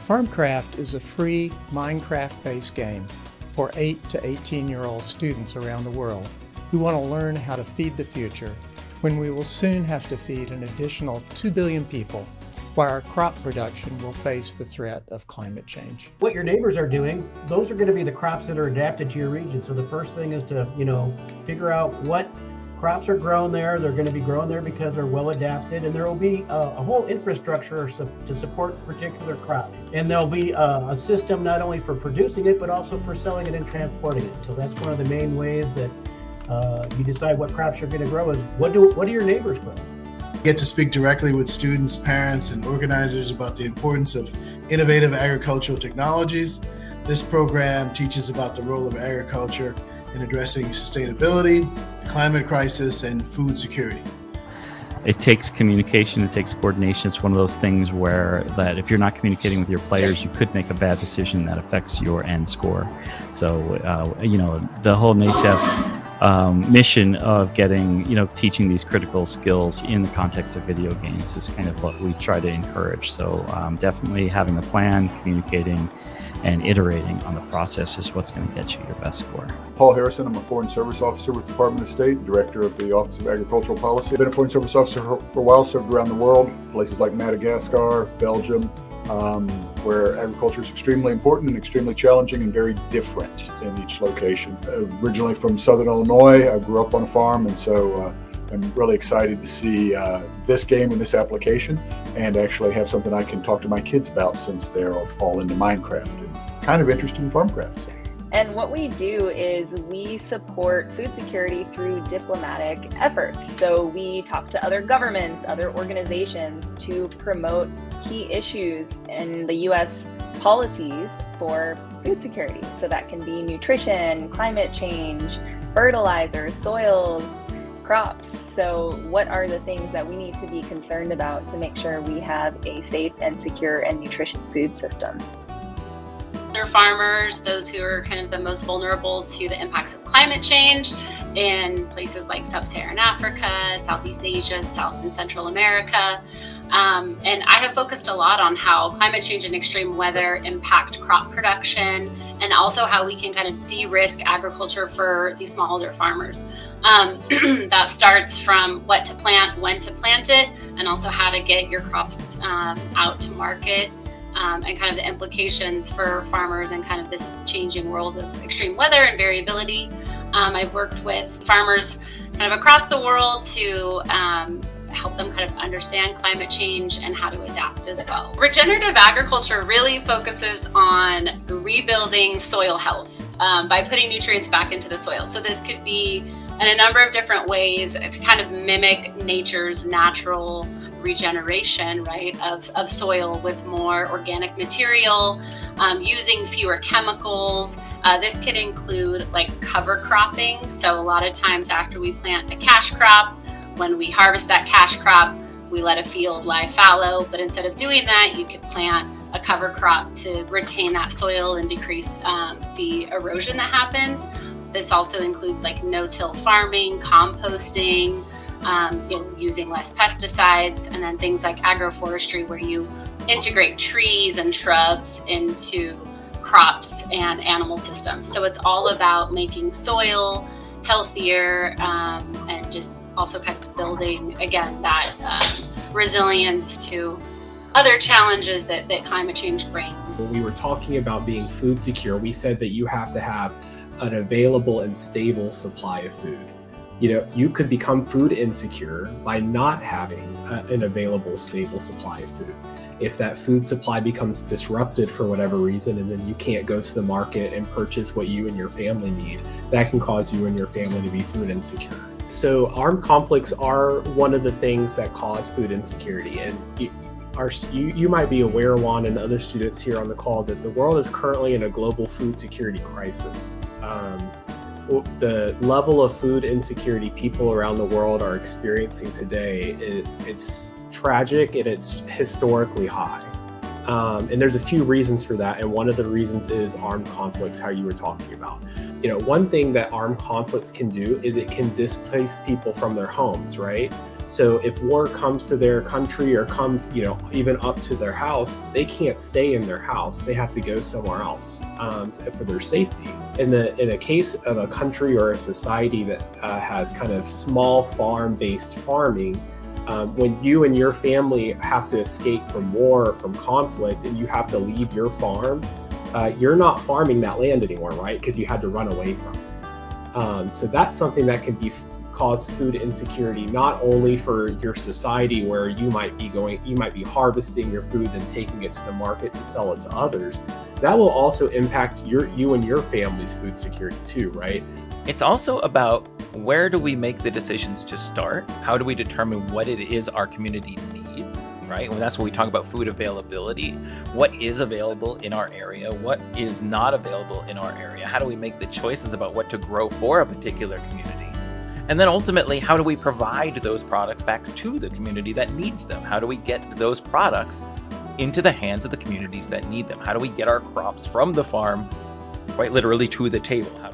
Farmcraft is a free Minecraft-based game for 8 to 18-year-old students around the world who want to learn how to feed the future when we will soon have to feed an additional 2 billion people while our crop production will face the threat of climate change. What your neighbors are doing, those are going to be the crops that are adapted to your region. So the first thing is to, figure out what crops are grown there. They're going to be grown there because they're well adapted, and there will be a whole infrastructure to support particular crops. And there'll be a system not only for producing it, but also for selling it and transporting it. So that's one of the main ways that you decide what crops you're going to grow is what do your neighbors grow? Get to speak directly with students, parents, and organizers about the importance of innovative agricultural technologies. This program teaches about the role of agriculture in addressing sustainability, the climate crisis, and food security. It takes communication, it takes coordination. It's one of those things where that if you're not communicating with your players, you could make a bad decision that affects your end score. So, the whole NASEF mission of getting, teaching these critical skills in the context of video games is kind of what we try to encourage. So definitely having a plan, communicating, and iterating on the process is what's going to get you your best score. Paul Harrison, I'm a Foreign Service Officer with the Department of State, Director of the Office of Agricultural Policy. I've been a Foreign Service Officer for a while, served around the world, places like Madagascar, Belgium, where agriculture is extremely important and extremely challenging and very different in each location. Originally from Southern Illinois, I grew up on a farm, and so I'm really excited to see this game and this application and actually have something I can talk to my kids about since they're all into Minecraft and kind of interested in Farmcraft. And what we do is we support food security through diplomatic efforts. So we talk to other governments, other organizations to promote key issues in the U.S. policies for food security. So that can be nutrition, climate change, fertilizers, soils, crops. So what are the things that we need to be concerned about to make sure we have a safe and secure and nutritious food system? They're farmers, those who are kind of the most vulnerable to the impacts of climate change in places like Sub-Saharan Africa, Southeast Asia, South and Central America. And I have focused a lot on how climate change and extreme weather impact crop production and also how we can kind of de-risk agriculture for these smallholder farmers. That starts from what to plant, when to plant it, and also how to get your crops out to market. And kind of the implications for farmers and kind of this changing world of extreme weather and variability. I've worked with farmers kind of across the world to help them kind of understand climate change and how to adapt as well. Regenerative agriculture really focuses on rebuilding soil health by putting nutrients back into the soil. So this could be in a number of different ways to kind of mimic nature's natural regeneration, right, of soil with more organic material, using fewer chemicals. This could include like cover cropping. So a lot of times after we plant a cash crop, when we harvest that cash crop, we let a field lie fallow. But instead of doing that, you could plant a cover crop to retain that soil and decrease the erosion that happens. This also includes like no-till farming, composting, using less pesticides, and then things like agroforestry where you integrate trees and shrubs into crops and animal systems. So it's all about making soil healthier and just also kind of building, again, that resilience to other challenges that climate change brings. When we were talking about being food secure, we said that you have to have an available and stable supply of food. You could become food insecure by not having an available, stable supply of food. If that food supply becomes disrupted for whatever reason, and then you can't go to the market and purchase what you and your family need, that can cause you and your family to be food insecure. So armed conflicts are one of the things that cause food insecurity. And you might be aware, Juan, and other students here on the call, that the world is currently in a global food security crisis. The level of food insecurity people around the world are experiencing today, it's tragic and it's historically high. And there's a few reasons for that. And one of the reasons is armed conflicts, how you were talking about. One thing that armed conflicts can do is it can displace people from their homes, right? So if war comes to their country or comes, even up to their house, they can't stay in their house. They have to go somewhere else for their safety. In a case of a country or a society that has kind of small farm-based farming, when you and your family have to escape from war or from conflict and you have to leave your farm, you're not farming that land anymore, right? Because you had to run away from it. So that's something that can cause food insecurity, not only for your society where you might be harvesting your food and taking it to the market to sell it to others. That will also impact you and your family's food security too, right? It's also about, where do we make the decisions to start? How do we determine what it is our community needs, right? And that's when we talk about food availability. What is available in our area? What is not available in our area? How do we make the choices about what to grow for a particular community? And then ultimately, how do we provide those products back to the community that needs them? How do we get those products into the hands of the communities that need them? How do we get our crops from the farm, quite literally, to the table? How